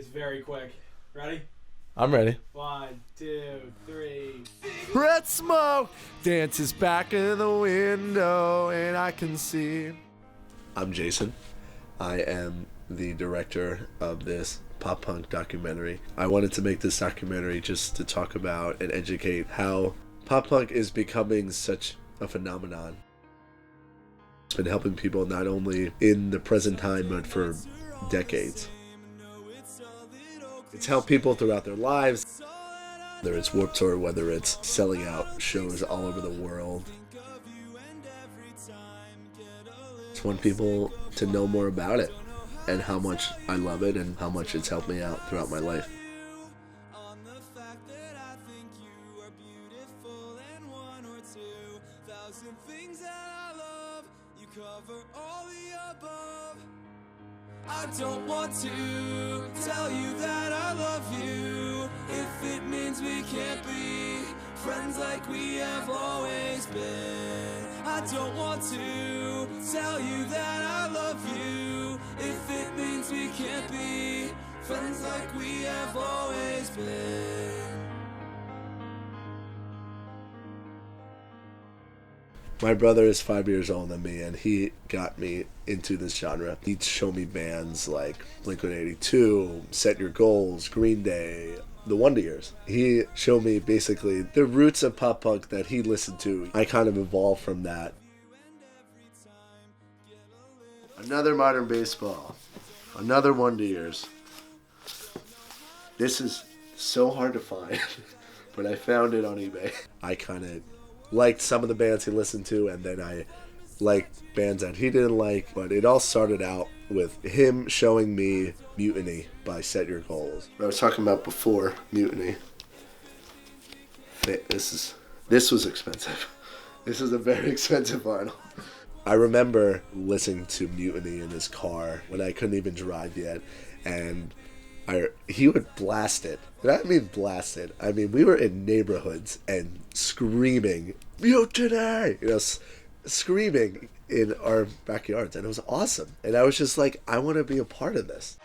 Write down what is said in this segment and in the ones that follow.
is very quick. Ready? I'm ready. 1, 2, 3. Red smoke dances back in the window, and I can see. I'm Jason. I am the director of this pop punk documentary. I wanted to make this documentary just to talk about and educate how pop punk is becoming such a phenomenon. It's been helping people not only in the present time, but for decades. It's helped people throughout their lives, whether it's Warped Tour, whether it's selling out shows all over the world. I just want people to know more about it and how much I love it and how much it's helped me out throughout my life. I don't want to tell you that I love you if it means we can't be friends like we have always been. I don't want to tell you that I love you if it means we can't be friends like we have always been. My brother is 5 years older than me, and he got me into this genre. He'd show me bands like Blink-182, Set Your Goals, Green Day, the Wonder Years. He showed me basically the roots of pop punk that he listened to. I kind of evolved from that. Another Modern Baseball. Another Wonder Years. This is so hard to find, but I found it on eBay. I kind of liked some of the bands he listened to, and then I liked bands that he didn't like. But it all started out with him showing me Mutiny by Set Your Goals. I was talking about before Mutiny. This was expensive. This is a very expensive vinyl. I remember listening to Mutiny in his car when I couldn't even drive yet, and he would blast it. And I mean blast it. I mean, we were in neighborhoods and screaming, Mutiny! Screaming in our backyards. And it was awesome. And I was just like, I want to be a part of this.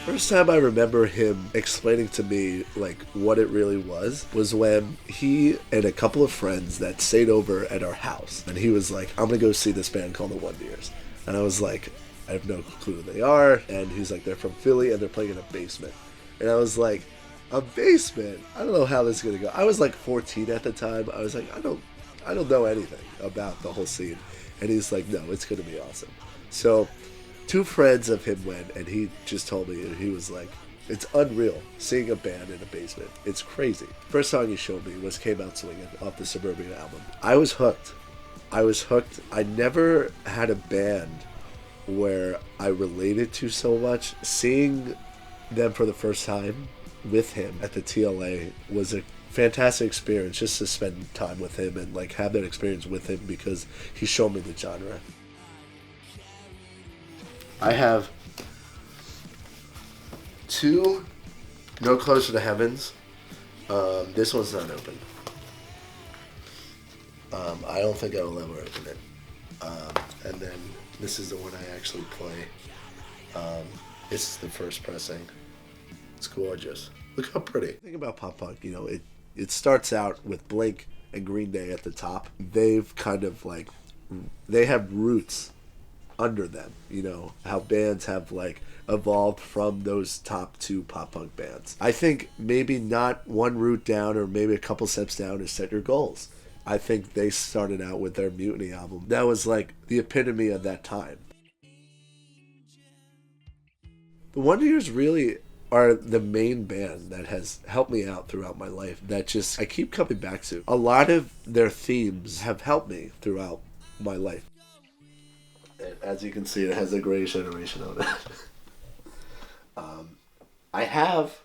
First time I remember him explaining to me like what it really was when he and a couple of friends that stayed over at our house, and he was like, I'm gonna go see this band called the Wonder Years. And I was like, I have no clue who they are. And he's like, they're from Philly and they're playing in a basement. And I was like, a basement? I don't know how this is gonna go. I was like 14 at the time. I was like, I don't know anything about the whole scene. And he's like, no, it's gonna be awesome. So two friends of him went, and he just told me, and he was like, it's unreal seeing a band in a basement. It's crazy. First song he showed me was Came Out Swinging off the Suburban album. I was hooked. I never had a band where I related to so much. Seeing them for the first time with him at the TLA was a fantastic experience, just to spend time with him and like have that experience with him because he showed me the genre. I have 2 No Closer to Heavens. This one's not open. I don't think I will ever open it. And then this is the one I actually play. This is the first pressing. It's gorgeous. Look how pretty. The thing about pop punk, it starts out with Blink and Green Day at the top. They've kind of like, they have roots under them, how bands have like evolved from those top 2 pop punk bands. I think maybe not one route down or maybe a couple steps down is Set Your Goals. I think they started out with their Mutiny album. That was like the epitome of that time. The Wonder Years really are the main band that has helped me out throughout my life, that just I keep coming back to. A lot of their themes have helped me throughout my life. And as you can see, it has a Greatest Generation on it. I have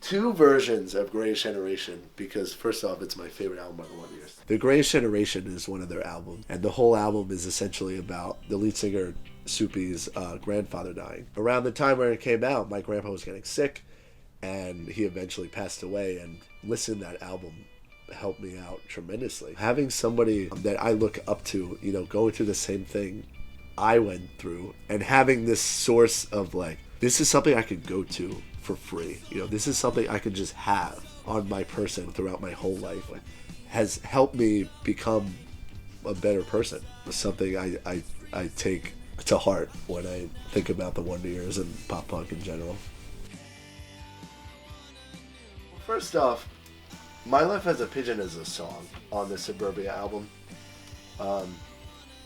two versions of Greatest Generation because, first off, it's my favorite album by the One Years. The Greatest Generation is one of their albums, and the whole album is essentially about the lead singer, Soupy's grandfather dying. Around the time where it came out, my grandpa was getting sick, and he eventually passed away, and listening to that album helped me out tremendously. Having somebody that I look up to, you know, going through the same thing I went through, and having this source of like, this is something I could go to for free. You know, this is something I could just have on my person throughout my whole life. Like, has helped me become a better person. It's something I take to heart when I think about the Wonder Years and pop punk in general. First off, My Life as a Pigeon is a song on the Suburbia album. And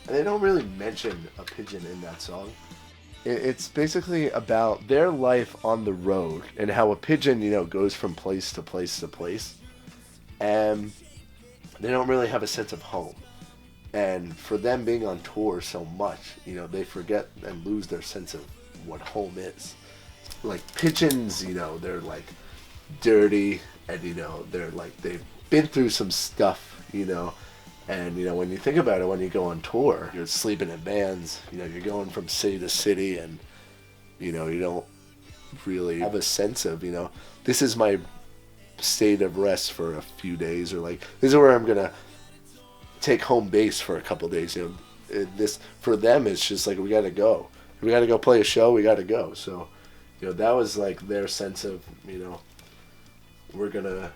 they don't really mention a pigeon in that song. It's basically about their life on the road and how a pigeon, you know, goes from place to place to place. And they don't really have a sense of home. And for them being on tour so much, you know, they forget and lose their sense of what home is. Like pigeons, you know, they're like dirty and, you know, they're like, they've been through some stuff, you know. And, you know, when you think about it, when you go on tour, you're sleeping in vans, you know, you're going from city to city and, you know, you don't really have a sense of, you know, this is my state of rest for a few days, or like, this is where I'm going to take home base for a couple of days, you know. This, for them, it's just like, we got to go. We got to go play a show, we got to go. So, you know, that was like their sense of, you know, we're going to,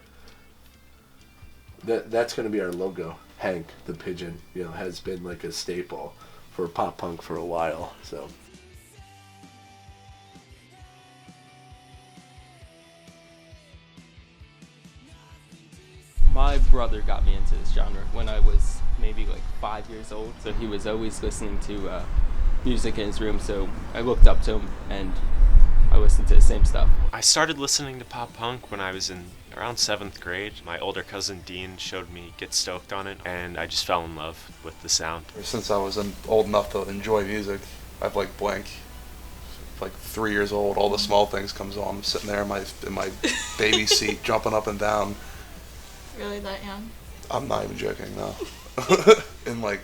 that's going to be our logo. Hank the pigeon, you know, has been like a staple for pop punk for a while. So my brother got me into this genre when I was maybe like 5 years old, so he was always listening to music in his room, so I looked up to him and I listened to the same stuff. I started listening to pop punk when I was in around 7th grade. My older cousin Dean showed me Get Stoked on it, and I just fell in love with the sound. Since I was old enough to enjoy music, I've like Blink. Like 3 years old, All the Small Things comes on. I'm sitting there in my baby seat, jumping up and down. Really that young? I'm not even joking, no. And like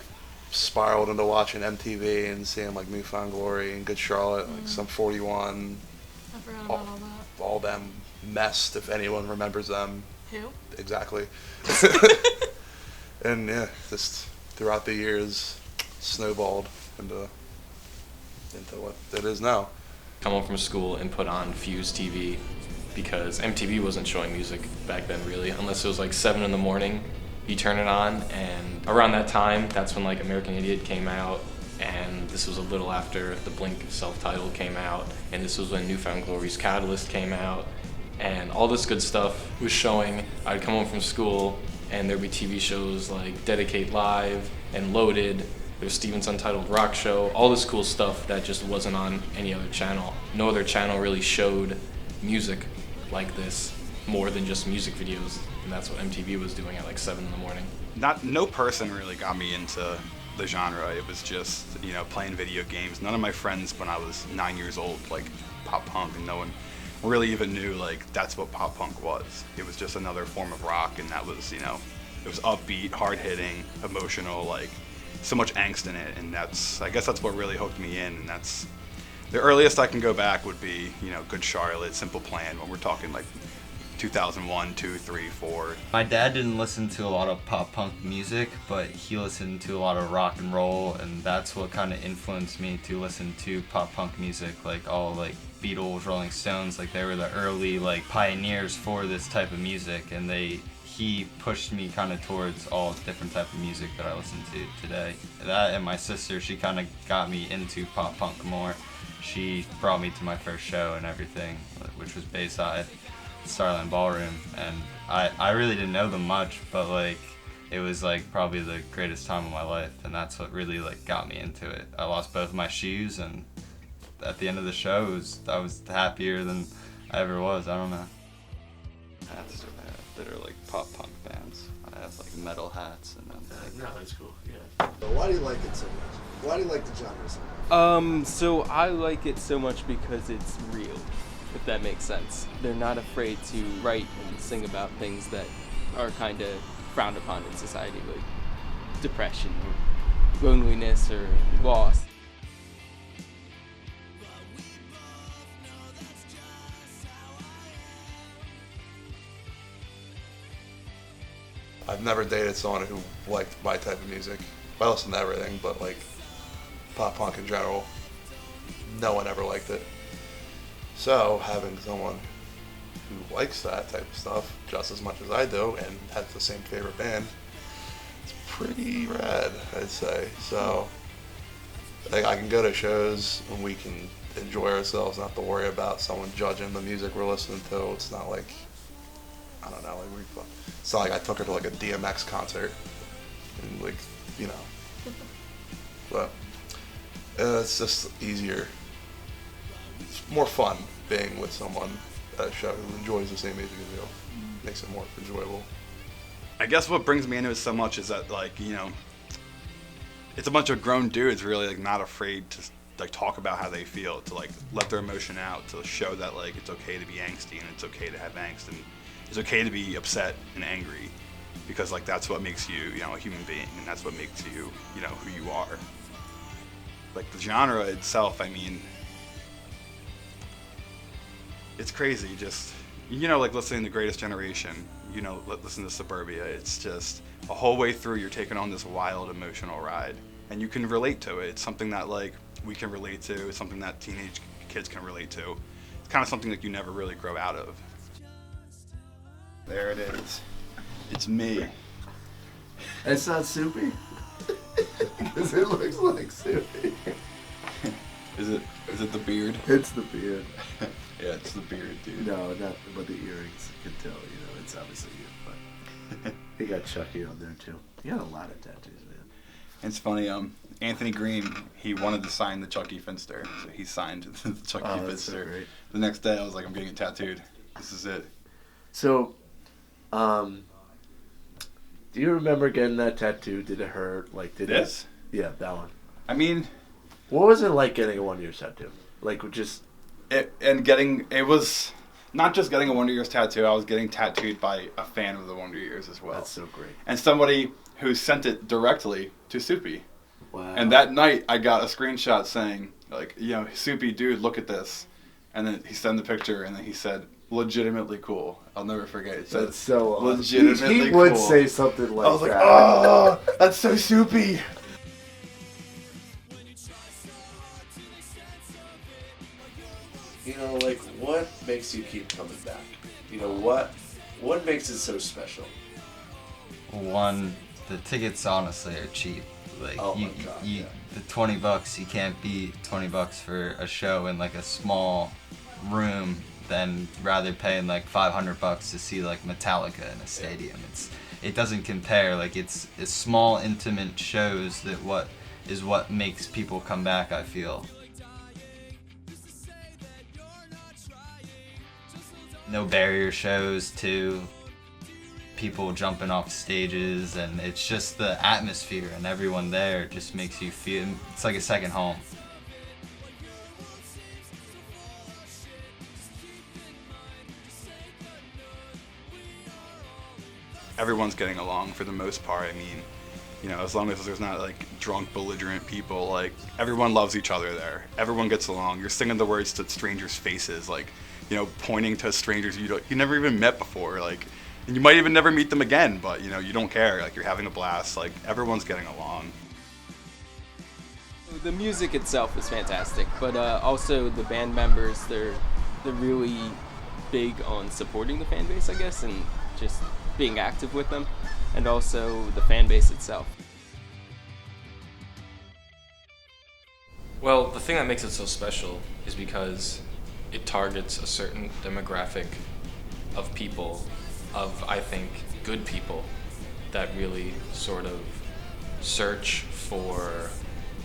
spiraled into watching MTV and seeing like New Found Glory and Good Charlotte, like some 41. I forgot about all that. All them messed, if anyone remembers them. Who? Exactly. And yeah, just throughout the years, snowballed into what it is now. Come home from school and put on Fuse TV because MTV wasn't showing music back then really, unless it was like 7 in the morning. You turn it on, and around that time, that's when like American Idiot came out, and this was a little after the Blink self-titled came out, and this was when New Found Glory's Catalyst came out, and all this good stuff was showing. I'd come home from school, and there'd be TV shows like Dedicate Live and Loaded. There's Steven's Untitled Rock Show, all this cool stuff that just wasn't on any other channel. No other channel really showed music like this, more than just music videos, and that's what MTV was doing at like 7 in the morning. No person really got me into the genre. It was just, you know, playing video games. None of my friends when I was 9 years old like pop punk, and no one really even knew like that's what pop punk was. It was just another form of rock, and that was, you know, it was upbeat, hard-hitting, emotional, like so much angst in it, and I guess that's what really hooked me in, and that's the earliest I can go back would be, you know, Good Charlotte, Simple Plan, when we're talking like 2001, 2, 3, 4. My dad didn't listen to a lot of pop punk music, but he listened to a lot of rock and roll, and that's what kind of influenced me to listen to pop punk music, like all like Beatles, Rolling Stones, like they were the early like pioneers for this type of music, and he pushed me kind of towards all different type of music that I listen to today. That and my sister, she kind of got me into pop punk more. She brought me to my first show and everything, which was Bayside, Starland Ballroom, and I really didn't know them much, but like it was like probably the greatest time of my life, and that's what really like got me into it. I lost both my shoes, and at the end of the show I was happier than I ever was. I don't know. Hats that are like pop punk bands. I have like metal hats and no, that's cool. Yeah. So why do you like it so much? Why do you like the genre so much? So I like it so much because it's real. if that makes sense. They're not afraid to write and sing about things that are kind of frowned upon in society, like depression or loneliness or loss. I've never dated someone who liked my type of music. I listen to everything, but like pop punk in general, no one ever liked it. So having someone who likes that type of stuff just as much as I do and has the same favorite band, it's pretty rad, I'd say. So like, I can go to shows and we can enjoy ourselves, not have to worry about someone judging the music we're listening to. It's not like, I don't know, like it's not like I took her to like a DMX concert and like, you know, but it's just easier. It's more fun being with someone at a show who enjoys the same music as you. Makes it more enjoyable. I guess what brings me into it so much is that, like, you know, it's a bunch of grown dudes really like not afraid to like talk about how they feel, to like let their emotion out, to show that like it's okay to be angsty and it's okay to have angst and it's okay to be upset and angry, because like that's what makes you, you know, a human being, and that's what makes you, you know, who you are. Like the genre itself, I mean, it's crazy. Just, you know, like listening to Greatest Generation, you know, listen to Suburbia. It's just a whole way through you're taking on this wild emotional ride, and you can relate to it. It's something that like we can relate to. It's something that teenage kids can relate to. It's kind of something that you never really grow out of. There it is. It's me. It's not Soupy. Because it looks like Soupy. Is it the beard? It's the beard. Yeah, it's the beard, dude. No, not but the earrings. You can tell, you know, it's obviously you. But he got Chucky on there too. He got a lot of tattoos, man. It's funny. Anthony Green, he wanted to sign the Chucky Finster, so he signed the Chucky Finster. So great. The next day, I was like, I'm getting it tattooed. This is it. So, do you remember getting that tattoo? Did it hurt? Like, did this? Yeah, that one. I mean, what was it like getting a Wonder Years tattoo? Like, just it was not just getting a Wonder Years tattoo. I was getting tattooed by a fan of the Wonder Years as well. That's so great. And somebody who sent it directly to Soupy. Wow. And that night, I got a screenshot saying, like, you know, Soupy, dude, look at this. And then he sent the picture, and then he said, legitimately cool. I'll never forget. It said, that's so awesome. Legitimately he would cool. say something like that. I was like, oh, that's so Soupy. You know, like, what makes you keep coming back? You know, what makes it so special? One, the tickets honestly are cheap. Like, oh my God, yeah. The $20, you can't beat $20 for a show in like a small room than rather paying like $500 to see like Metallica in a stadium. It doesn't compare. Like, it's small, intimate shows that what makes people come back, I feel. No barrier shows too. People jumping off stages, and it's just the atmosphere and everyone there just makes you feel it's like a second home. Everyone's getting along for the most part. I mean, you know, as long as there's not like drunk, belligerent people, like everyone loves each other there. Everyone gets along. You're singing the words to strangers' faces, like, you know, pointing to strangers you never even met before, like. And you might even never meet them again, but, you know, you don't care. Like, you're having a blast. Like, everyone's getting along. The music itself is fantastic, but also the band members, they're really big on supporting the fan base, I guess, and just being active with them, and also the fan base itself. Well, the thing that makes it so special is because it targets a certain demographic of people, of, I think, good people that really sort of search for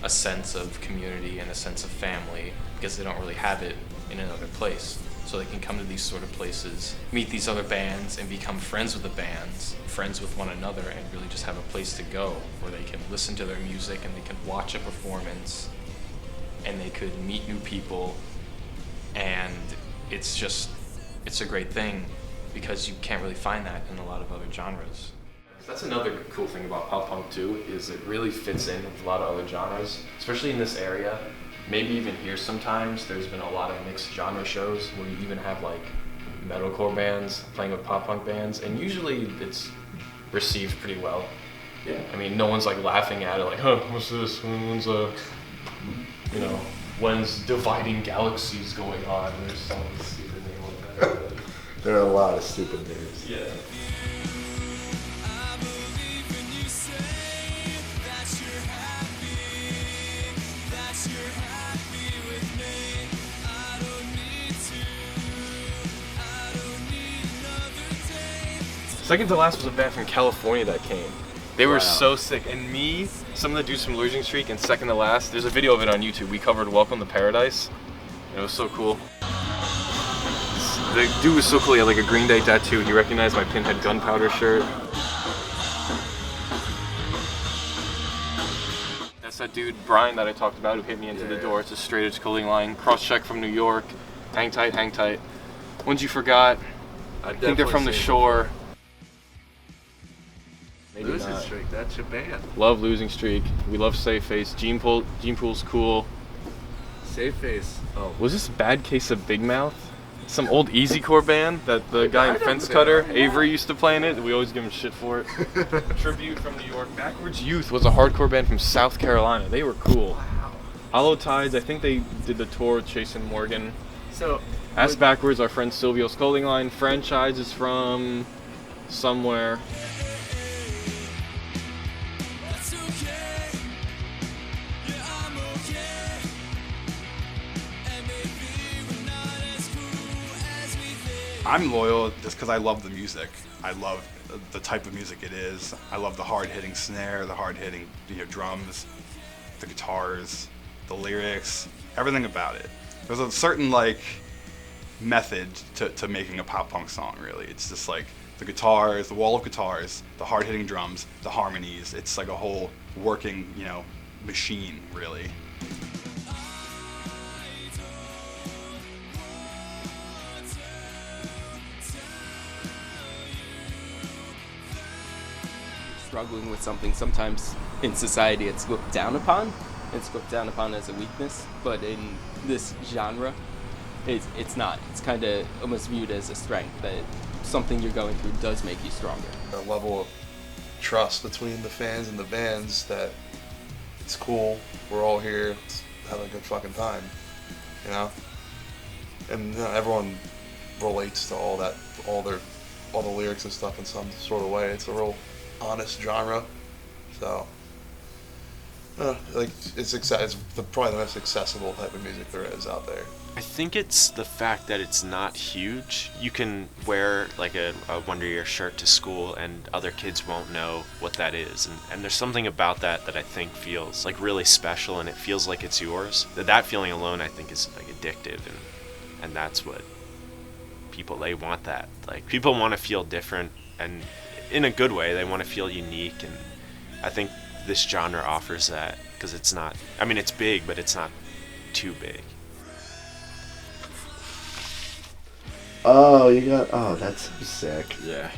a sense of community and a sense of family because they don't really have it in another place. So they can come to these sort of places, meet these other bands, and become friends with the bands, friends with one another, and really just have a place to go where they can listen to their music and they can watch a performance and they could meet new people and it's a great thing because you can't really find that in a lot of other genres. That's another cool thing about pop punk too, is it really fits in with a lot of other genres, especially in this area. Maybe even here sometimes, there's been a lot of mixed genre shows where you even have like metalcore bands playing with pop punk bands, and usually it's received pretty well. Yeah. I mean, no one's like laughing at it like, huh, what's this? When's Dividing Galaxies going on? There's some stupid name like that. There are a lot of stupid names. Yeah. Second to last was a band from California that came. They were so sick. And me, some of the dudes from Losing Streak, and second to last, there's a video of it on YouTube. We covered Welcome to Paradise. And it was so cool. The dude was so cool. He had like a Green Day tattoo. He recognized my Pinhead Gunpowder shirt. That's that dude, Brian, that I talked about, who hit me into the door. It's a straight edge clothing line. Cross check from New York. Hang tight, hang tight. Ones you forgot. I think they're from the shore. Maybe Losing not. Streak, that's your band. Love Losing Streak. We love Safe Face. Gene Pool's cool. Safe Face. Oh. Was this Bad Case of Big Mouth? Some old easycore band that the guy in Fence Cutter, Avery, used to play in it. We always give him shit for it. Tribute from New York. Backwards Youth was a hardcore band from South Carolina. They were cool. Wow. Hollow Tides, I think they did the tour with Chase and Morgan. So, Ask Backwards, our friend Silvio's clothing line. Franchise is from somewhere. I'm loyal just because I love the music. I love the type of music it is. I love the hard-hitting snare, the hard-hitting drums, the guitars, the lyrics, everything about it. There's a certain method to making a pop punk song. Really, it's just like the guitars, the wall of guitars, the hard-hitting drums, the harmonies. It's like a whole working machine, really. Struggling with something, sometimes in society it's looked down upon. It's looked down upon as a weakness, but in this genre, it's not. It's kind of almost viewed as a strength, that something you're going through does make you stronger. A level of trust between the fans and the bands that it's cool, we're all here, let's have a good fucking time, And everyone relates to all that, all the lyrics and stuff in some sort of way. It's a real honest genre, so it's probably the most accessible type of music there is out there. I think it's the fact that it's not huge. You can wear like a Wonder Year shirt to school and other kids won't know what that is, and there's something about that I think feels like really special, and it feels like it's yours. That feeling alone I think is like addictive, and that's what they want. That people want to feel different, and in a good way. They want to feel unique, and I think this genre offers that, because it's not, it's big, but it's not too big. Oh, that's sick. Yeah.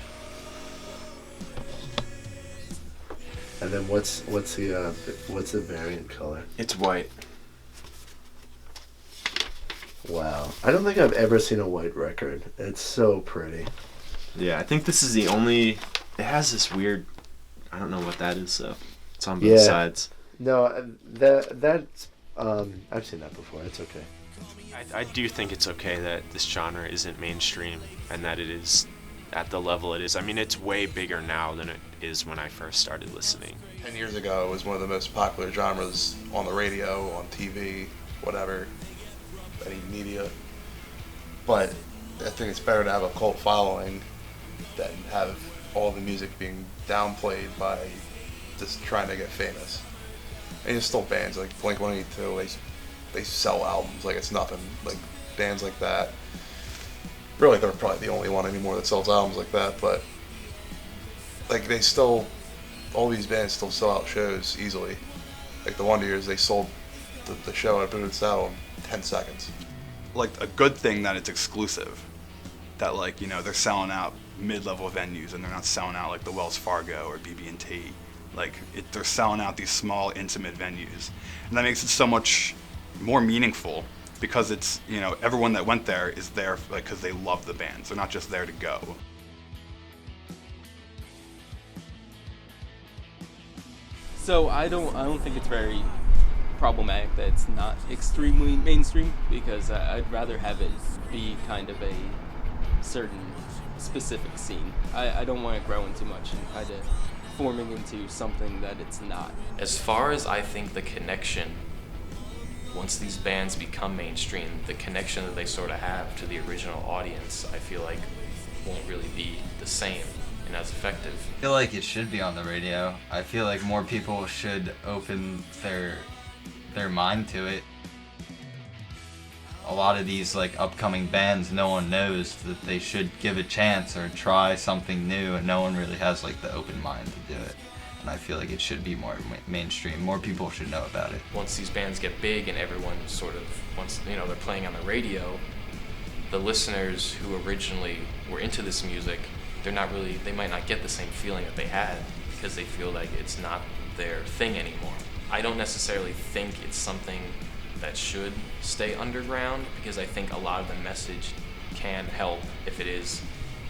And then what's the variant color? It's white. Wow. I don't think I've ever seen a white record. It's so pretty. Yeah, I think this is the only. It has this weird. I don't know what that is though. It's on both sides. No, that's. I've seen that before. It's okay. I do think it's okay that this genre isn't mainstream and that it is at the level it is. It's way bigger now than it is when I first started listening. 10 years ago, it was one of the most popular genres on the radio, on TV, whatever, any media. But I think it's better to have a cult following than have all the music being downplayed by just trying to get famous. And there's still bands like Blink-182, they sell albums like it's nothing. Like bands like that. Really, they're probably the only one anymore that sells albums like that, but all these bands still sell out shows easily. Like the Wonder Years, they sold the show at Buda in 10 seconds. like a good thing that it's exclusive. That like, you know, they're selling out mid-level venues and they're not selling out like the Wells Fargo or BB&T. Like they're selling out these small, intimate venues, and that makes it so much more meaningful because it's, you know, everyone that went there is there like because they love the bands. They're not just there to go. So I don't think it's very problematic that it's not extremely mainstream, because I'd rather have it be kind of a certain specific scene. I don't want to grow into much and kind of forming into something that it's not. As far as I think the connection, once these bands become mainstream, the connection that they sort of have to the original audience, I feel like won't really be the same and as effective. I feel like it should be on the radio. I feel like more people should open their mind to it. A lot of these like upcoming bands, no one knows that they should give a chance or try something new, and no one really has like the open mind to do it. And I feel like it should be more mainstream. More people should know about it. Once these bands get big and everyone sort of, once, you know, they're playing on the radio, the listeners who originally were into this music, they might not get the same feeling that they had because they feel like it's not their thing anymore. I don't necessarily think it's something that should stay underground, because I think a lot of the message can help if it is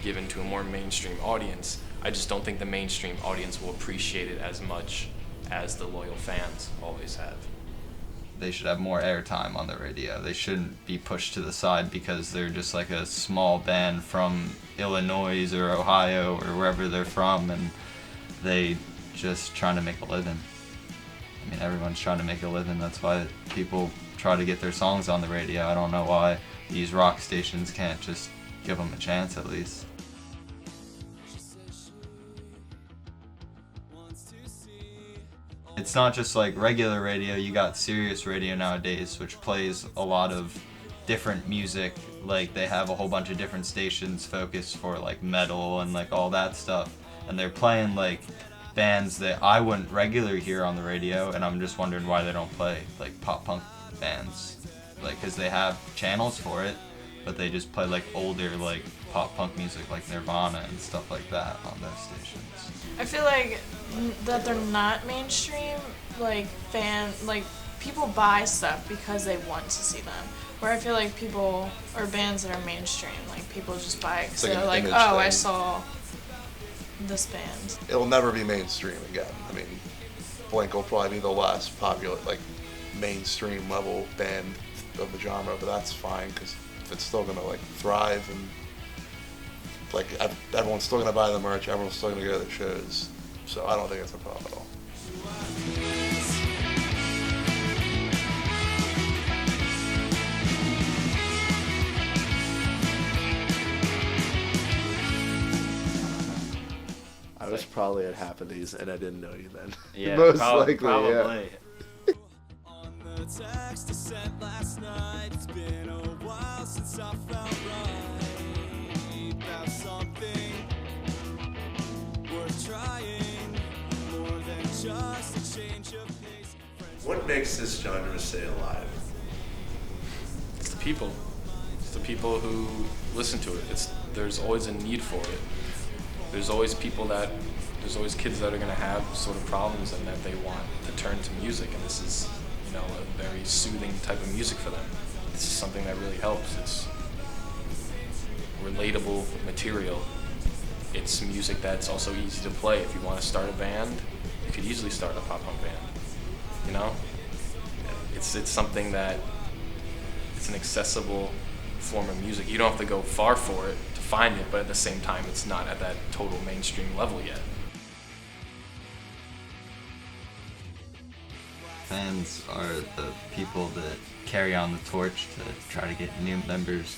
given to a more mainstream audience. I just don't think the mainstream audience will appreciate it as much as the loyal fans always have. They should have more airtime on the radio. They shouldn't be pushed to the side because they're just like a small band from Illinois or Ohio or wherever they're from, and they just trying to make a living. I mean, everyone's trying to make a living. That's why people try to get their songs on the radio. I don't know why these rock stations can't just give them a chance at least. It's not just like regular radio, you got Sirius Radio nowadays, which plays a lot of different music. Like they have a whole bunch of different stations focused for like metal and like all that stuff. And they're playing like bands that I wouldn't regularly hear on the radio, and I'm just wondering why they don't play like pop punk bands. Like, cause they have channels for it, but they just play like older like pop punk music like Nirvana and stuff like that on those stations. I feel like that they're not mainstream, like people buy stuff because they want to see them. Where I feel like people or bands that are mainstream, like people just buy it because they're like, oh, I saw this band. It'll never be mainstream again. I mean, Blink will probably be the last popular, like, mainstream level band of the genre, but that's fine because it's still gonna like thrive, and like everyone's still gonna buy the merch, everyone's still gonna go to the shows, so I don't think it's a problem at all. I was probably at half of these and I didn't know you then. Yeah, Most probably. likely, yeah. On the text I sent last night, it's been a while since I felt right about something worth trying, more than just a change of pace. What makes this genre stay alive? It's the people. It's the people who listen to it. There's always a need for it. There's always kids that are going to have sort of problems and that they want to turn to music, and this is, you know, a very soothing type of music for them. This is something that really helps. It's relatable material. It's music that's also easy to play. If you want to start a band, you could easily start a pop punk band. You know, it's something that it's an accessible form of music. You don't have to go far for it to find it, but at the same time, it's not at that total mainstream level yet. Fans are the people that carry on the torch to try to get new members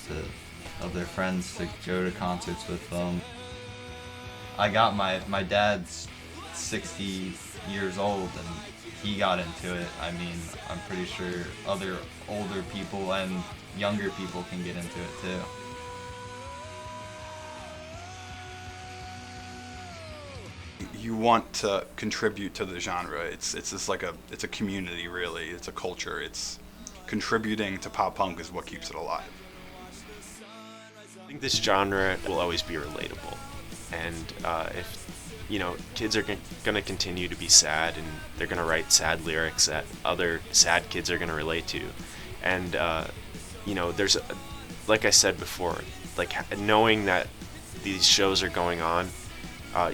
of their friends to go to concerts with them. I got my dad's 60 years old and he got into it. I mean, I'm pretty sure other older people and younger people can get into it too. You want to contribute to the genre. It's just like it's a community, really. It's a culture. It's contributing to pop punk is what keeps it alive. I think this genre will always be relatable, and if kids are going to continue to be sad, and they're going to write sad lyrics that other sad kids are going to relate to, and there's, like I said before, like knowing that these shows are going on,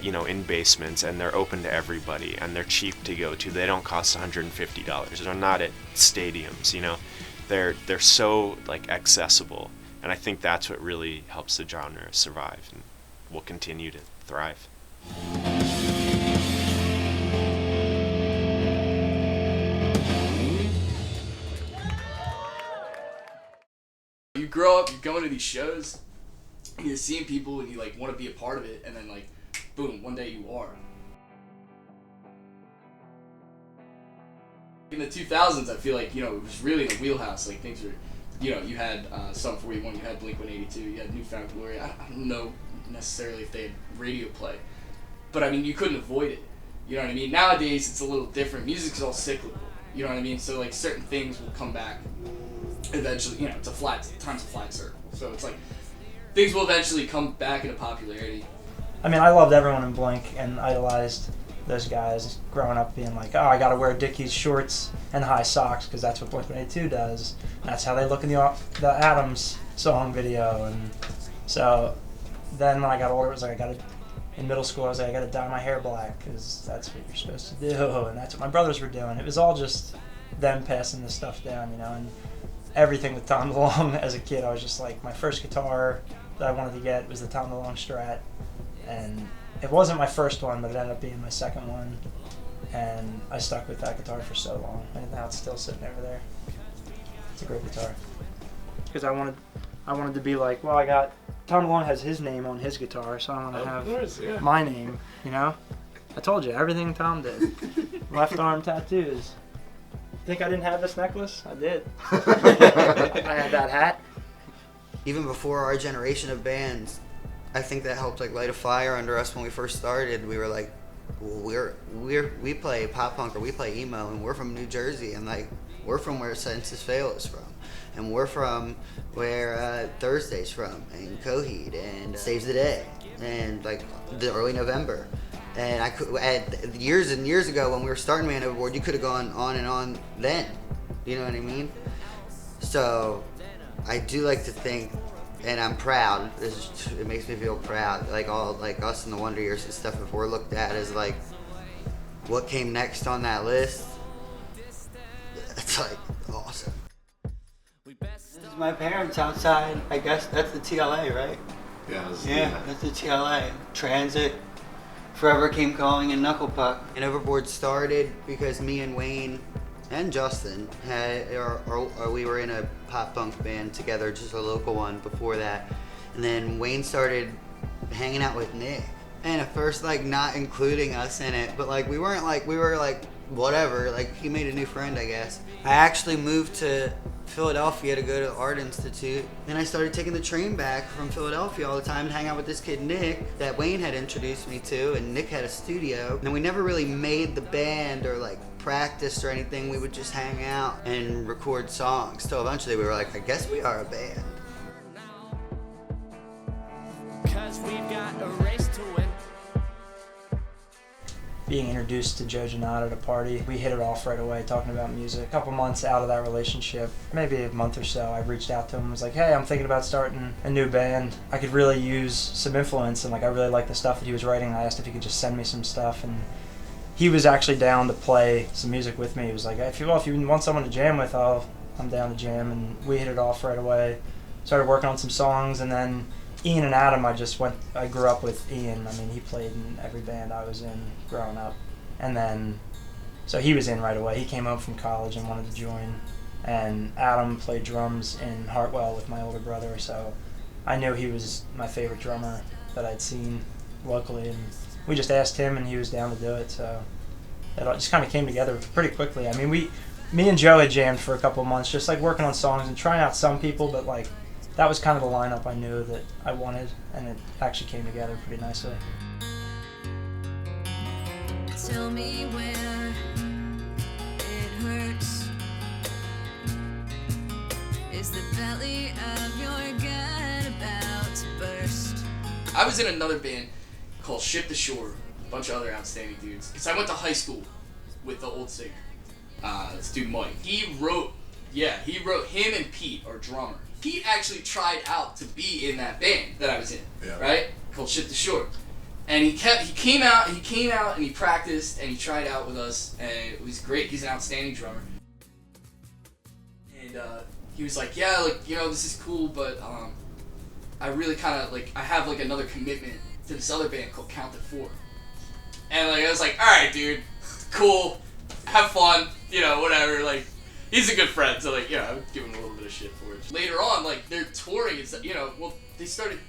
in basements, and they're open to everybody, and they're cheap to go to. They don't cost $150. They're not at stadiums. They're so like accessible. And I think that's what really helps the genre survive and will continue to thrive. You grow up, you're going to these shows, you're seeing people, and you like want to be a part of it, and then like, boom, one day you are. In the 2000s, I feel like, it was really in the wheelhouse. Like things were, you had Sum 41, you had Blink-182, you had Newfound Glory. I don't know necessarily if they had radio play, but I mean, you couldn't avoid it. You know what I mean? Nowadays, it's a little different. Music's all cyclical. You know what I mean? So like certain things will come back eventually. Time's a flat circle. So it's like things will eventually come back into popularity. I mean, I loved everyone in Blink and idolized those guys growing up, being like, oh, I gotta wear Dickies shorts and high socks because that's what Blink-182 does. And that's how they look in the Adams song video. And so then when I got older, it was like in middle school, I was like, I gotta dye my hair black because that's what you're supposed to do, and that's what my brothers were doing. It was all just them passing this stuff down, and everything with Tom DeLonge as a kid. I was just like, my first guitar that I wanted to get was the Tom DeLonge Strat, and it wasn't my first one, but it ended up being my second one, and I stuck with that guitar for so long, and now it's still sitting over there. It's a great guitar. Because I wanted to be like, well, I got Tom DeLonge has his name on his guitar, so I want to have my name. I told you everything Tom did. Left arm tattoos. Think I didn't have this necklace? I did. I had that hat. Even before our generation of bands, I think that helped like light a fire under us when we first started. We were like, well, we play pop punk or we play emo, and we're from New Jersey, and like we're from where Census Fail is from, and we're from where Thursday's from, and Coheed, and Saves the Day, and like the early November. And I could, years and years ago when we were starting Man Overboard, you could have gone on and on then. You know what I mean? So I do like to think, and I'm proud. It makes me feel proud. Like all like us in the Wonder Years and stuff. If we're looked at as like what came next on that list, it's like awesome. This is my parents outside. I guess that's the TLA, right? Yeah, that's the TLA. Transit. Forever Came Calling, and Knuckle Puck. And Overboard started because me and Wayne and Justin we were in a pop punk band together, just a local one before that. And then Wayne started hanging out with Nick. And at first, like, not including us in it, but like we were like whatever. Like, he made a new friend, I guess. I actually moved to Philadelphia to go to Art Institute. Then I started taking the train back from Philadelphia all the time and hang out with this kid Nick that Wayne had introduced me to, and Nick had a studio. And we never really made the band or like practiced or anything. We would just hang out and record songs. So eventually we were like, I guess we are a band. 'Cause we've got a race to win. Being introduced to Joe Janata at a party, we hit it off right away talking about music. A couple months out of that relationship, maybe a month or so, I reached out to him and was like, hey, I'm thinking about starting a new band. I could really use some influence, and like I really like the stuff that he was writing. I asked if he could just send me some stuff, and he was actually down to play some music with me. He was like, if you want someone to jam with, I'm down to jam, and we hit it off right away. Started working on some songs, and then Ian and Adam, I grew up with Ian. I mean, he played in every band I was in growing up. And then, so he was in right away. He came home from college and wanted to join. And Adam played drums in Hartwell with my older brother, so I knew he was my favorite drummer that I'd seen locally. And we just asked him, and he was down to do it, so it all just kind of came together pretty quickly. I mean, me and Joe had jammed for a couple of months, just like working on songs and trying out some people, but like, that was kind of the lineup I knew that I wanted, and it actually came together pretty nicely. Tell me where it hurts. I was in another band called Ship to Shore, a bunch of other outstanding dudes. Because I went to high school with the old singer, this dude Mike. He wrote him and Pete, our drummer. Pete actually tried out to be in that band that I was in, right? Called Ship to Shore. And he came out and he practiced and he tried out with us, and it was great. He's an outstanding drummer. And he was like, yeah, like, you know, this is cool, but I really kind of, like, I have, like, another commitment to this other band called Count to Four. And, like, I was like, alright, dude, cool, have fun, you know, whatever, like, he's a good friend, so, like, you know, I would give him a little bit of shit for it. Later on, like, they're touring and stuff, you know, well, they started,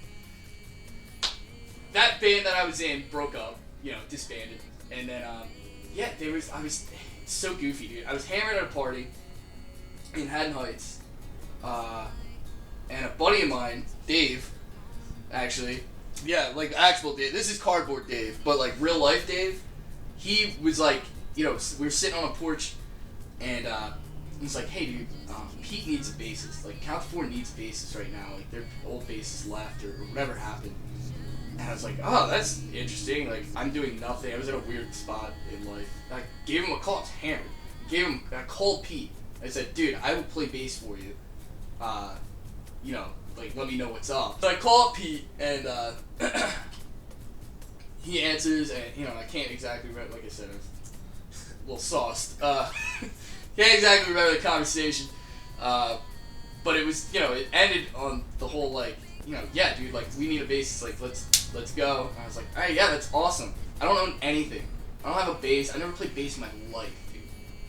that band that I was in broke up, you know, disbanded, and then, yeah, I was so goofy, dude. I was hammered at a party in Haddon Heights, and a buddy of mine, Dave, actually, yeah, like actual Dave, this is cardboard Dave, but like real life Dave, he was like, you know, we were sitting on a porch, and he's like, hey dude, Pete needs a bassist, like Count to Four needs a bassist right now, like their old bassist left or whatever happened. And I was like, oh, that's interesting, like I'm doing nothing, I was in a weird spot in life. I gave him a call, I was hammered, I called Pete, I said, dude, I will play bass for you, you know, like, let me know what's up. So I call up Pete, and he answers, and, you know, I can't exactly remember, like I said, I was a little sauced. Can't exactly remember the conversation, but it was, you know, it ended on the whole, like, you know, yeah, dude, like, we need a bassist, like, let's go. And I was like, alright, yeah, that's awesome. I don't own anything. I don't have a bass. I never played bass in my life, dude.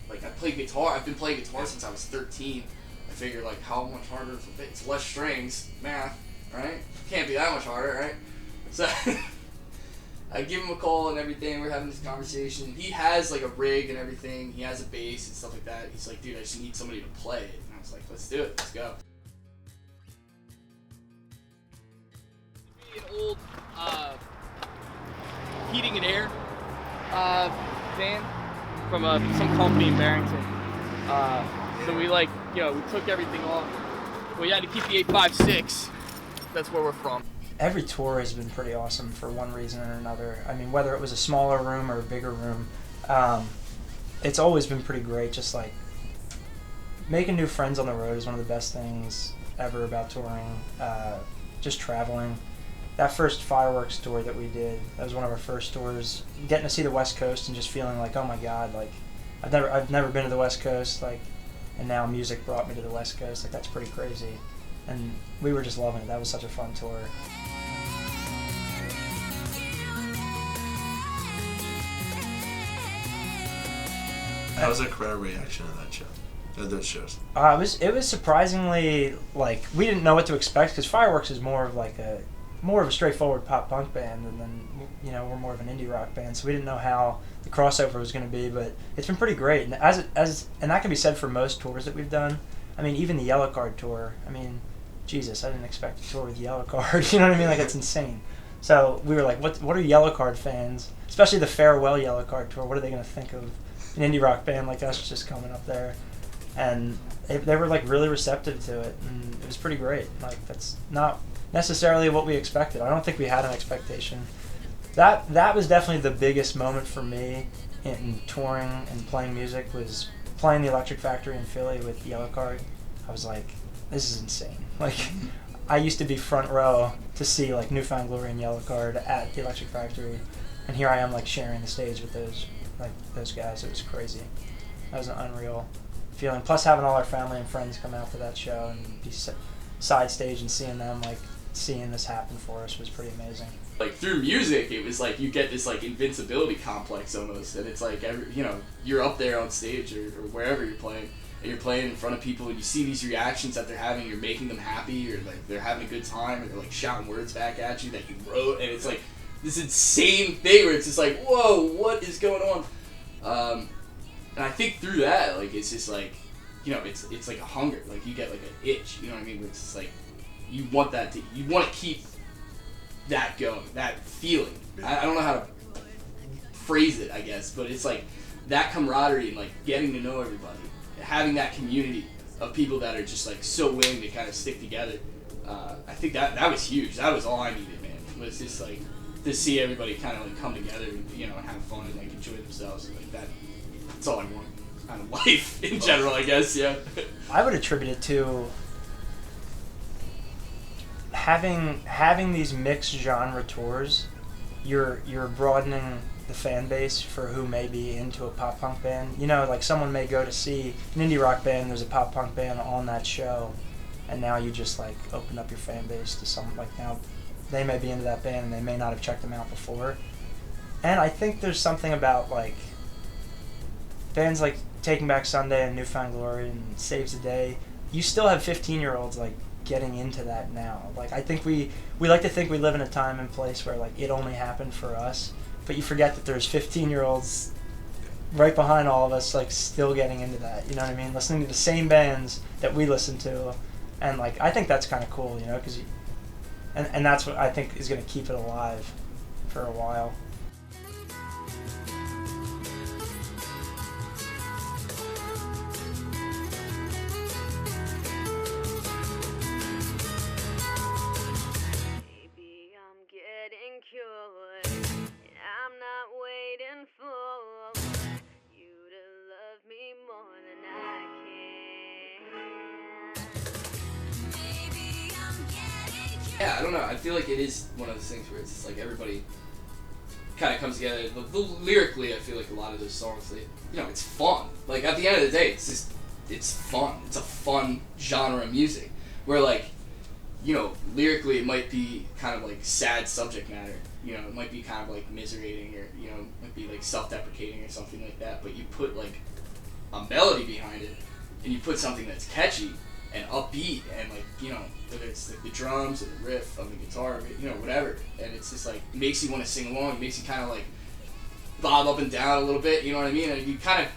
Like, I played guitar. I've been playing guitar since I was 13. I figured, like, how much harder for bass? It's less strings, math, right? Can't be that much harder, right? So I give him a call and everything. We're having this conversation. He has, like, a rig and everything. He has a bass and stuff like that. He's like, dude, I just need somebody to play it. And I was like, let's do it. Let's go. An old heating and air van from some company in Barrington. So we, like, you know, we took everything off. We had to keep the 856. That's where we're from. Every tour has been pretty awesome for one reason or another. I mean, whether it was a smaller room or a bigger room, it's always been pretty great. Just like making new friends on the road is one of the best things ever about touring. Just traveling. That first fireworks tour that we did, that was one of our first tours. Getting to see the West Coast and just feeling like, oh my God, like I've never been to the West Coast, like, and now music brought me to the West Coast. Like, that's pretty crazy. And we were just loving it. That was such a fun tour. How was the crowd reaction to that show? Or those shows? It was surprisingly, like, we didn't know what to expect because Fireworks is more of a straightforward pop punk band, and then, you know, we're more of an indie rock band, so we didn't know how the crossover was going to be, but it's been pretty great. And and that can be said for most tours that we've done. I mean, even the Yellow Card tour. I mean, Jesus, I didn't expect to tour with Yellow Card. You know what I mean? Like, it's insane. So we were like, what are Yellow Card fans, especially the Farewell Yellow Card tour? What are they going to think of an indie rock band like us just coming up there? And they were, like, really receptive to it, and it was pretty great. Like, that's not necessarily what we expected. I don't think we had an expectation. That was definitely the biggest moment for me in touring and playing music, was playing the Electric Factory in Philly with Yellow Card. I was like, this is insane. Like, I used to be front row to see, like, Newfound Glory and Yellow Card at the Electric Factory, and here I am, like, sharing the stage with those guys. It was crazy. That was an unreal feeling. Plus having all our family and friends come out to that show and be side stage and seeing them, like, seeing this happen for us was pretty amazing. Like, through music, it was like you get this, like, invincibility complex almost, and it's like, you know, you're up there on stage or wherever you're playing, and you're playing in front of people, and you see these reactions that they're having, you're making them happy, or, like, they're having a good time, or they're, like, shouting words back at you that you wrote, and it's like this insane thing where it's just like, whoa, what is going on? And I think through that, like, it's just like, you know, it's like a hunger, like, you get like an itch, you know what I mean, where it's just like, you want to keep that going, that feeling. I don't know how to phrase it, I guess, but it's like that camaraderie and, like, getting to know everybody, having that community of people that are just, like, so willing to kind of stick together. I think that was huge. That was all I needed, man. was just like to see everybody kind of like come together, and, you know, have fun and like enjoy themselves. Like that's all I want out of life in general, I guess. Yeah. I would attribute it to having these mixed genre tours. You're broadening the fan base for who may be into a pop punk band. You know, like someone may go to see an indie rock band, there's a pop punk band on that show, and now you just like open up your fan base to someone, like now they may be into that band and they may not have checked them out before. And I think there's something about like bands like Taking Back Sunday and Newfound Glory and Saves the Day. You still have 15-year-olds like getting into that now. Like I think we like to think we live in a time and place where like it only happened for us, but you forget that there's 15-year-olds right behind all of us like still getting into that. You know what I mean? Listening to the same bands that we listen to, and like I think that's kind of cool, you know, because and that's what I think is going to keep it alive for a while. I'm not waiting for you to love me more than I can. Maybe I'm getting cured. Yeah, I don't know. I feel like it is one of those things where it's just like everybody kind of comes together. Lyrically, I feel like a lot of those songs, you know, it's fun. Like at the end of the day, it's fun. It's a fun genre of music. Where like, you know, lyrically it might be kind of like sad subject matter. You know, it might be kind of like miserating, or, you know, it might be like self-deprecating or something like that, but you put like a melody behind it, and you put something that's catchy and upbeat, and like, you know, whether it's like the drums or the riff on the guitar, you know, whatever, and it's just like, makes you want to sing along, it makes you kind of like bob up and down a little bit, you know what I mean, and you kind of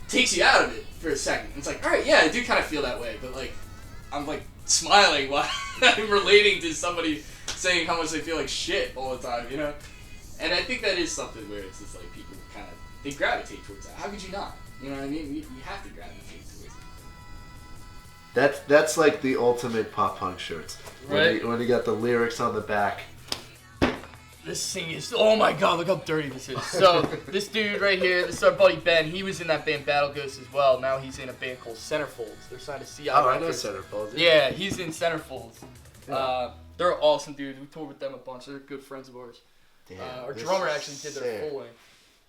takes you out of it for a second. It's like, alright, yeah, I do kind of feel that way, but like, I'm like smiling while I'm relating to somebody saying how much they feel like shit all the time, you know? And I think that is something where it's just like people kind of, they gravitate towards that. How could you not? You know what I mean? You have to gravitate towards it. That's like the ultimate pop punk shirts. Right. When you got the lyrics on the back. This thing is, oh my god, look how dirty this is. So, this dude right here, this is our buddy Ben. He was in that band Battle Ghost as well. Now he's in a band called Centerfolds. They're signed to CI. Oh, I know Centerfolds. Yeah, he's in Centerfolds. Yeah. They're awesome dudes. We toured with them a bunch. They're good friends of ours. Damn, our this drummer is actually did sick. their full length.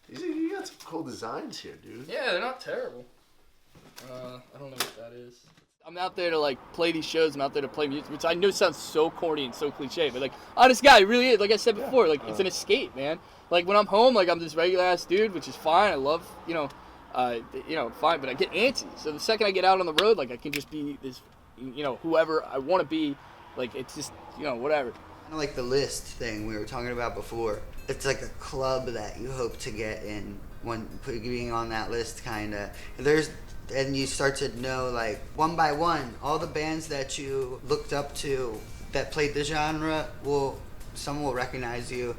You got some cool designs here, dude. Yeah, they're not terrible. I don't know what that is. I'm out there to like play these shows. I'm out there to play music, which I know sounds so corny and so cliche, but like, honest guy, it really is. Like I said before, like it's an escape, man. Like when I'm home, like I'm this regular ass dude, which is fine. I love, you know, fine, but I get antsy. So the second I get out on the road, like I can just be this, you know, whoever I want to be. Like it's just, you know, whatever. Kind of like the list thing we were talking about before. It's like a club that you hope to get in when being on that list, kind of. And you start to know, like, one by one, all the bands that you looked up to that played the genre, some will recognize you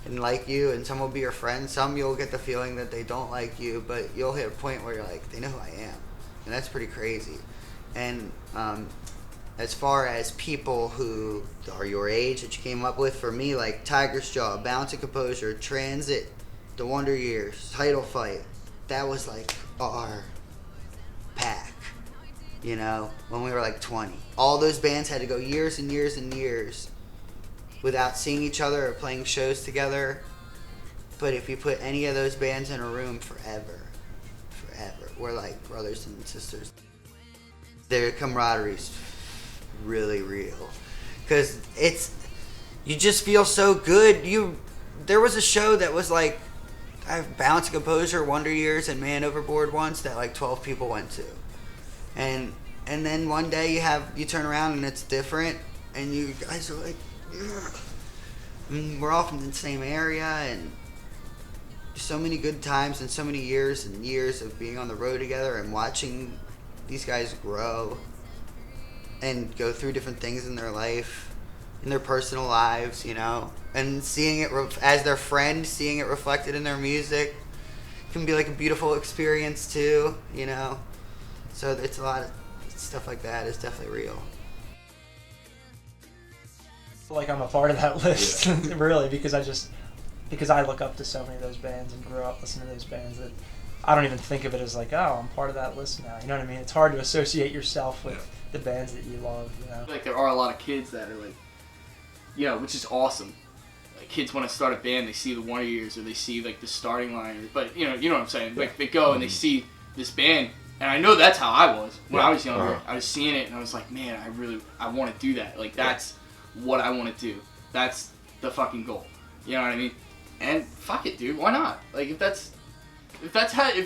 and like you, and some will be your friends. Some you'll get the feeling that they don't like you, but you'll hit a point where you're like, they know who I am. And that's pretty crazy. And as far as people who are your age that you came up with, for me, like Tiger's Jaw, Balance and Composure, Transit, The Wonder Years, Title Fight, that was like our pack, you know, when we were like 20. All those bands had to go years and years and years without seeing each other or playing shows together. But if you put any of those bands in a room forever, we're like brothers and sisters. Their camaraderie's really real, because you just feel so good. There was a show that was like, I have Balance and Composure, Wonder Years, and Man Overboard once that like 12 people went to, and then one day you turn around and it's different, and you guys are like, ugh. And we're all from the same area, and so many good times and so many years and years of being on the road together and watching these guys grow and go through different things in their life, in their personal lives, you know, and seeing it as their friend, seeing it reflected in their music can be like a beautiful experience too, you know. So it's a lot of stuff like that is definitely real. Like I'm a part of that list, really, because I look up to so many of those bands and grew up listening to those bands that I don't even think of it as like, oh, I'm part of that list now. You know what I mean? It's hard to associate yourself with the bands that you love, you know? Like there are a lot of kids that are like, you know, which is awesome. Like kids want to start a band, they see the Wonder Years or they see like the starting line, but you know what I'm saying? Like they go and they see this band, and I know that's how I was when I was younger. I was seeing it and I was like, man, I want to do that. Like that's what I want to do. That's the fucking goal. You know what I mean? And fuck it, dude. Why not? Like if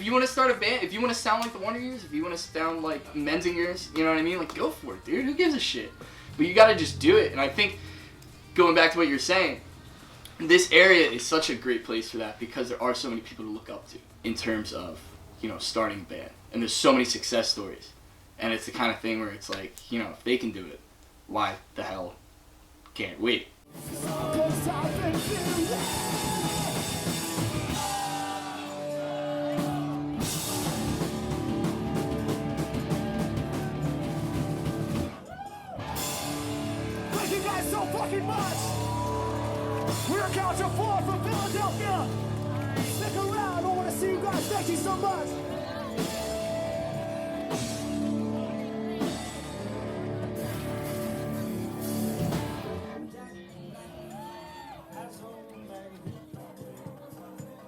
you want to start a band, if you want to sound like the Wonder Years, if you want to sound like Menzingers, you know what I mean? Like go for it, dude. Who gives a shit? But you got to just do it. And I think going back to what you're saying, this area is such a great place for that because there are so many people to look up to in terms of, you know, starting a band. And there's so many success stories. And it's the kind of thing where it's like, you know, if they can do it, why the hell can't we? Thank you guys so fucking much! We're Culture 4 from Philadelphia! Stick around, I want to see you guys. Thank you so much!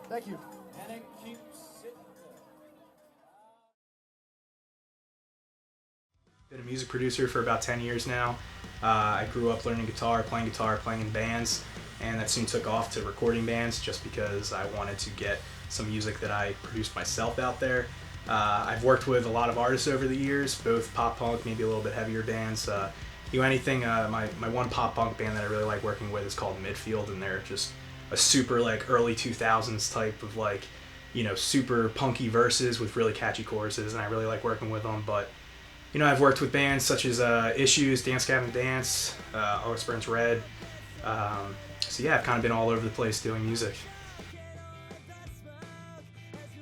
Thank you. Been a music producer for about 10 years now. I grew up learning guitar, playing in bands, and that soon took off to recording bands just because I wanted to get some music that I produced myself out there. I've worked with a lot of artists over the years, both pop punk, maybe a little bit heavier bands. My one pop punk band that I really like working with is called Midfield, and they're just a super like early 2000s type of like, you know, super punky verses with really catchy choruses, and I really like working with them. But you know, I've worked with bands such as Issues, Dance Gavin Dance, August Burns Red. So yeah, I've kind of been all over the place doing music.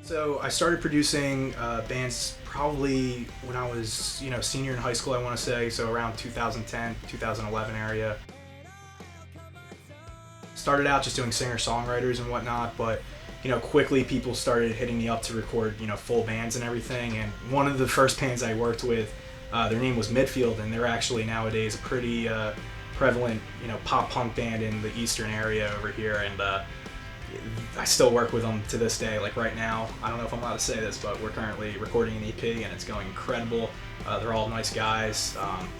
So I started producing bands probably when I was, you know, senior in high school, I want to say, so around 2010, 2011 area. Started out just doing singer-songwriters and whatnot, but you know, quickly people started hitting me up to record, you know, full bands and everything. And one of the first bands I worked with, their name was Midfield, and they're actually nowadays a pretty prevalent, you know, pop punk band in the eastern area over here. And I still work with them to this day. Like right now, I don't know if I'm allowed to say this, but we're currently recording an EP, and it's going incredible. They're all nice guys.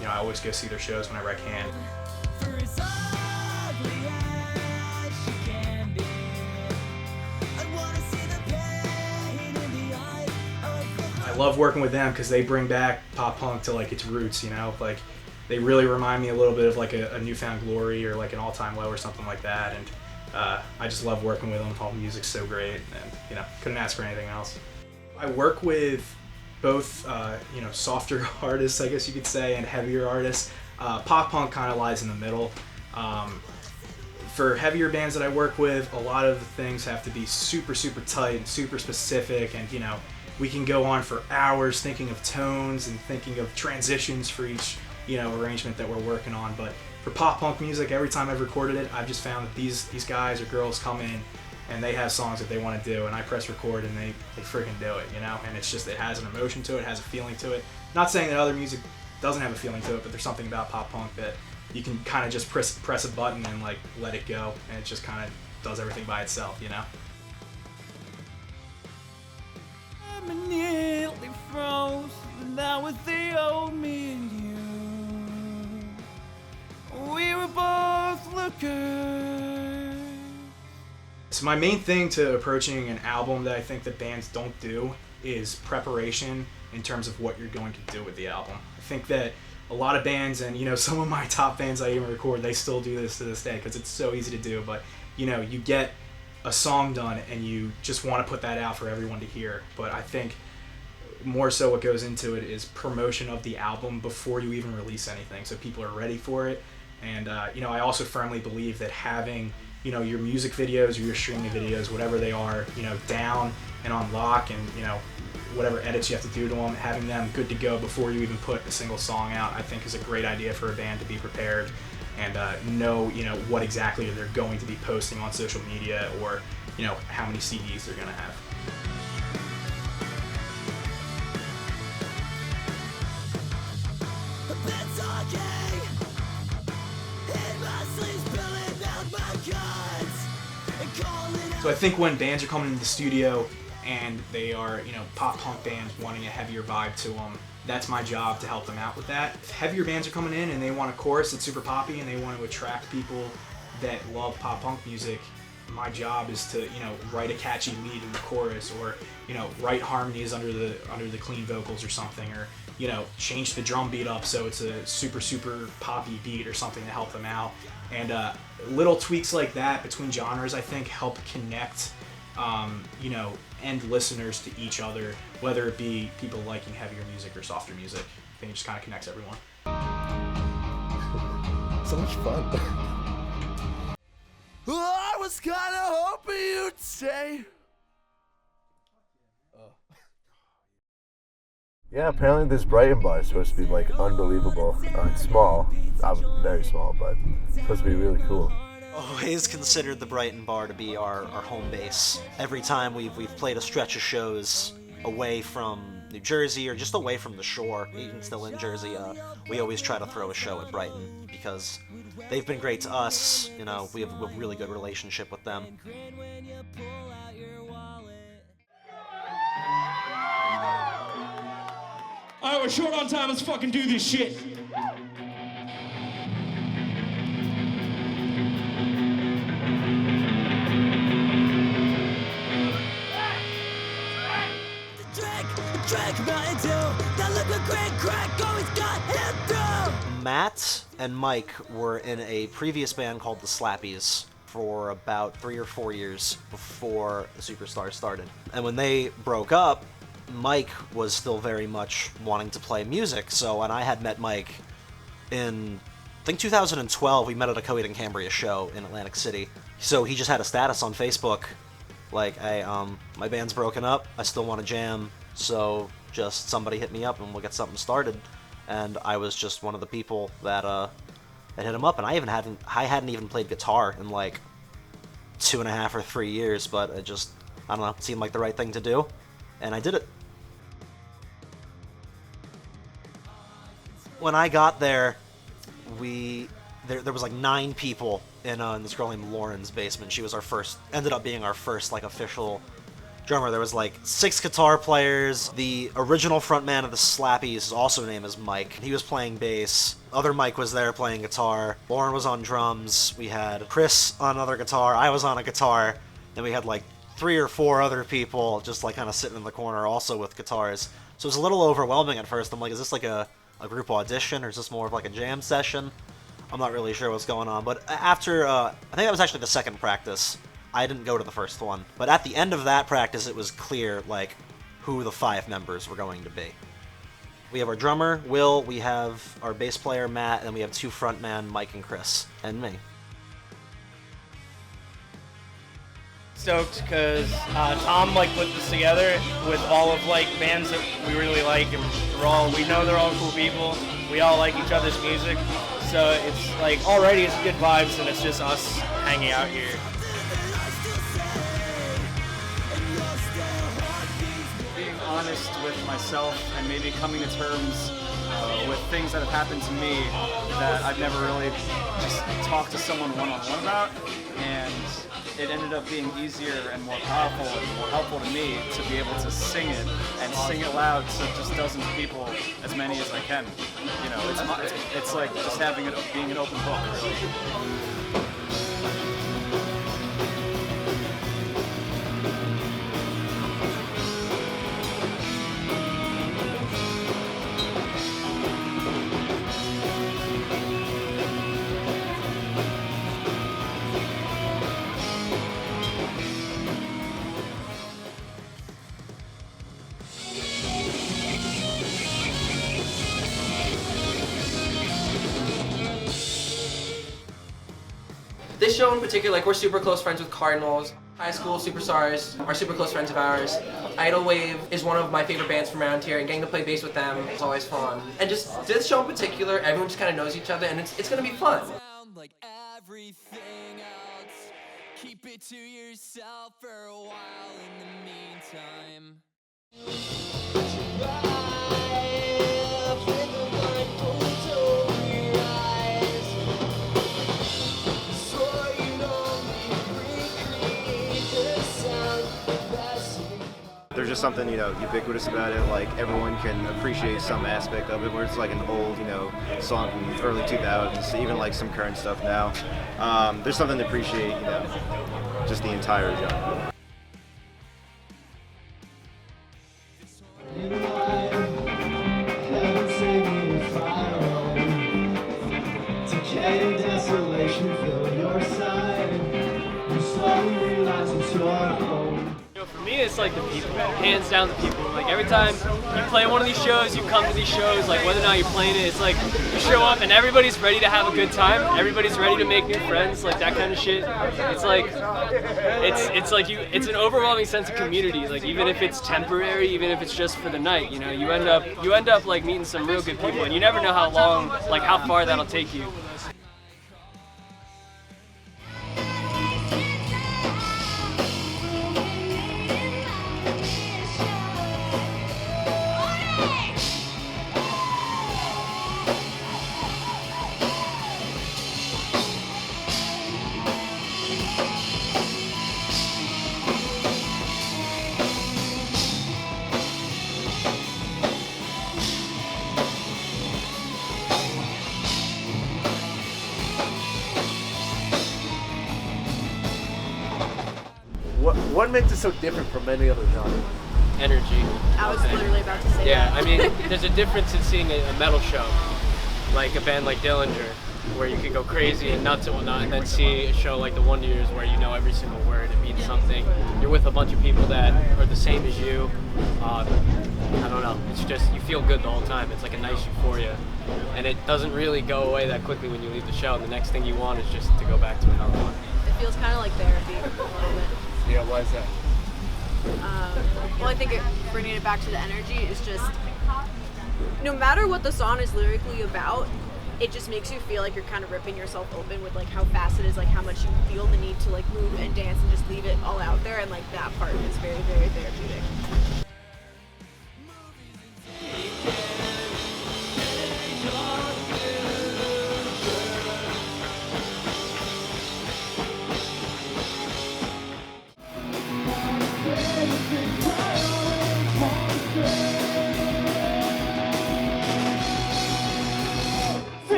You know, I always go see their shows whenever I can. I love working with them because they bring back pop punk to like its roots, you know, like they really remind me a little bit of like a Newfound Glory or like an All Time Low or something like that. And I just love working with them. All the music's so great, and you know, couldn't ask for anything else. I work with both you know, softer artists, I guess you could say, and heavier artists. Pop punk kind of lies in the middle. For heavier bands that I work with, a lot of the things have to be super tight and super specific, and you know, we can go on for hours thinking of tones and thinking of transitions for each, you know, arrangement that we're working on. But for pop punk music, every time I've recorded it, I've just found that these guys or girls come in and they have songs that they want to do, and I press record and they freaking do it, you know. And it's just, it has an emotion to it, has a feeling to it. Not saying that other music doesn't have a feeling to it, but there's something about pop punk that you can kind of just press a button and like let it go, and it just kind of does everything by itself, you know. I'm nearly froze, but now with the old me and you, we were both looking. So my main thing to approaching an album that I think that bands don't do is preparation in terms of what you're going to do with the album. I think that a lot of bands, and you know, some of my top bands I even record, they still do this to this day because it's so easy to do. But you know, you get a song done and you just want to put that out for everyone to hear. But I think more so what goes into it is promotion of the album before you even release anything, so people are ready for it. And you know, I also firmly believe that having, you know, your music videos or your streaming videos, whatever they are, you know, down and on lock, and you know, whatever edits you have to do to them, having them good to go before you even put a single song out, I think is a great idea for a band to be prepared. and know, you know, what exactly they're going to be posting on social media, or, you know, how many CDs they're going to have. So I think when bands are coming into the studio and they are, you know, pop punk bands wanting a heavier vibe to them, that's my job to help them out with that. If heavier bands are coming in and they want a chorus that's super poppy and they want to attract people that love pop punk music, my job is to, you know, write a catchy lead in the chorus, or, you know, write harmonies under the clean vocals or something, or, you know, change the drum beat up so it's a super poppy beat or something to help them out. And little tweaks like that between genres, I think, help connect, you know, end listeners to each other, whether it be people liking heavier music or softer music. I think it just kind of connects everyone. So much fun. I was kinda hoping you'd say. Yeah, apparently this Brighton bar is supposed to be like unbelievable. It's small, very small, but it's supposed to be really cool. Always considered the Brighton bar to be our home base. Every time we've played a stretch of shows away from New Jersey or just away from the shore, even still in Jersey, we always try to throw a show at Brighton because they've been great to us. You know, we have a really good relationship with them. Alright, we're short on time, let's fucking do this shit. Matt and Mike were in a previous band called the Slappies for about 3 or 4 years before the Superstars started. And when they broke up, Mike was still very much wanting to play music, so when I had met Mike in, I think 2012, we met at a Coed and Cambria show in Atlantic City. So he just had a status on Facebook, like, hey, my band's broken up, I still want to jam, so just somebody hit me up and we'll get something started. And I was just one of the people that hit him up, and I hadn't even played guitar in like 2.5 or 3 years, but it just, I don't know, it seemed like the right thing to do, and I did it. When I got there, there was like 9 people in this girl named Lauren's basement. She was ended up being our first like official drummer. There was like 6 guitar players. The original frontman of the Slappies, also named as Mike, he was playing bass. Other Mike was there playing guitar. Lauren was on drums. We had Chris on another guitar. I was on a guitar. Then we had like 3 or 4 other people just like kind of sitting in the corner also with guitars. So it was a little overwhelming at first. I'm like, is this like a group audition, or is this more of like a jam session? I'm not really sure what's going on. But after, I think that was actually the second practice. I didn't go to the first one. But at the end of that practice, it was clear, like, who the 5 members were going to be. We have our drummer, Will, we have our bass player, Matt, and we have 2 frontmen, Mike and Chris, and me. Stoked because Tom like put this together with all of like bands that we really like, and we know they're all cool people. We all like each other's music, so it's like already it's good vibes, and it's just us hanging out here. Being honest with myself and maybe coming to terms with things that have happened to me that I've never really just talked to someone one-on-one about, and it ended up being easier and more powerful and more helpful to me to be able to sing it and sing it loud to just dozens of people, as many as I can. You know, it's like just being an open book, really. This show in particular, like, we're super close friends with Cardinals. Highschool Superstars are super close friends of ours. Idle Wave is one of my favorite bands from around here, and getting to play bass with them is always fun. And just this show in particular, everyone just kind of knows each other, and it's gonna be fun. like everything else. Keep it to yourself for a while in the meantime. There's just something, ubiquitous about it. Like everyone can appreciate some aspect of it, where it's like an old, song from the early 2000s, even like some current stuff now. There's something to appreciate, just the entire genre. For me, it's like the people, hands down the people. Like every time you play one of these shows, you come to these shows, like whether or not you're playing it, it's like you show up and everybody's ready to have a good time. Everybody's ready to make new friends, like that kind of shit. It's like, it's an overwhelming sense of community. Like even if it's temporary, even if it's just for the night, you end up like meeting some real good people, and you never know how long, like how far that'll take you. What makes it so different from any other genre? Energy. I was literally about to say that. Yeah, I mean, there's a difference in seeing a metal show, like a band like Dillinger, where you can go crazy and nuts and whatnot, and then see a show like the Wonder Years where you know every single word, it means something. You're with a bunch of people that are the same as you. I don't know, it's just, you feel good the whole time. It's like a nice euphoria. And it doesn't really go away that quickly when you leave the show, and the next thing you want is just to go back to another one. It feels kind of like therapy a little bit. Yeah, why is that? Well, I think bringing it back to the energy is just, no matter what the song is lyrically about, it just makes you feel like you're kind of ripping yourself open with like how fast it is, like how much you feel the need to like move and dance and just leave it all out there, and like that part is very, very therapeutic.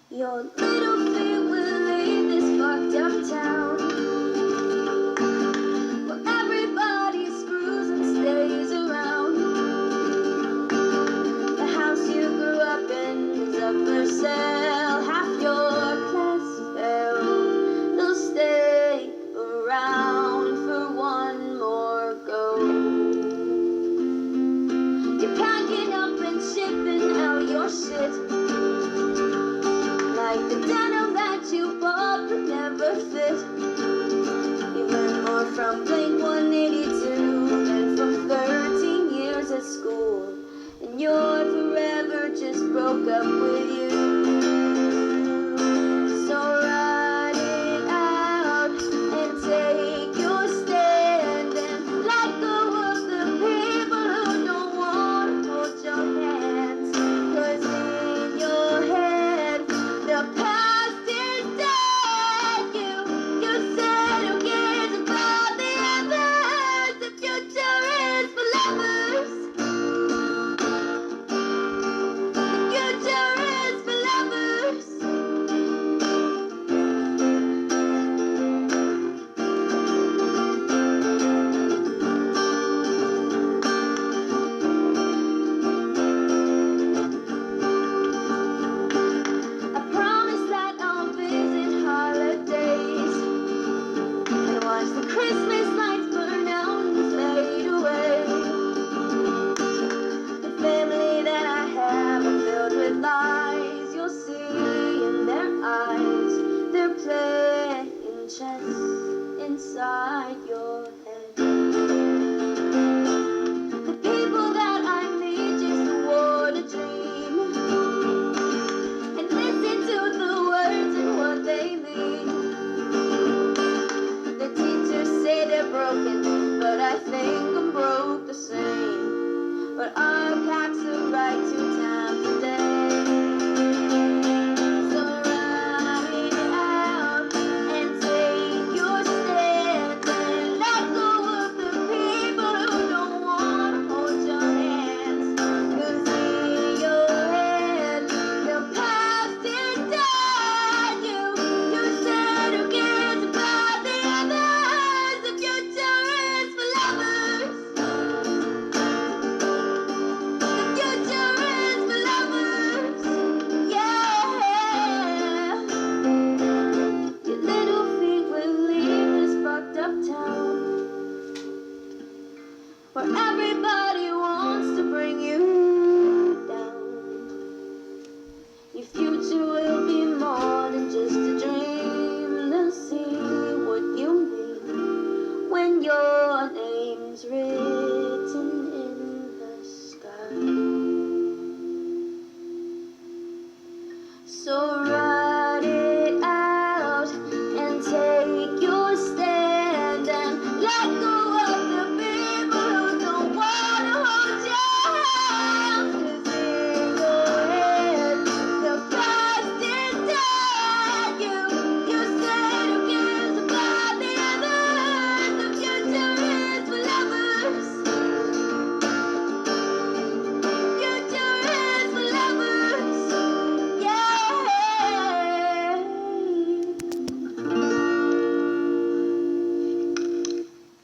Your little feet will leave this fucked up town, where everybody screws and stays around. The house you grew up in is up for sale. Half your class failed. They'll stay around for one more go. You're packing up and shipping out your shit. Like the denim that you bought but never fit. You learn more from Blink-182 than from 13 years at school. And your forever just broke up with you. So ride it out and take your stand and let go of the people who don't want to hold your hands. 'Cause in your head, the past is dead. You said who cares about the others? The future is for lovers. The future lies you'll see in their eyes. They're playing chess inside your head. The people that I meet just want to dream and listen to the words and what they mean. The teachers say they're broken, but I think I'm broke the same. But I'll pack some right to town today. So ride out and take your stand and let go of the people who don't want to hold your hands. 'Cause in your head, the past is dead. You said who cares about the others? The future is for lovers. The future is for lovers. Yeah. Your little feet will leave this fucked up town where everybody wants to bring you down. Your future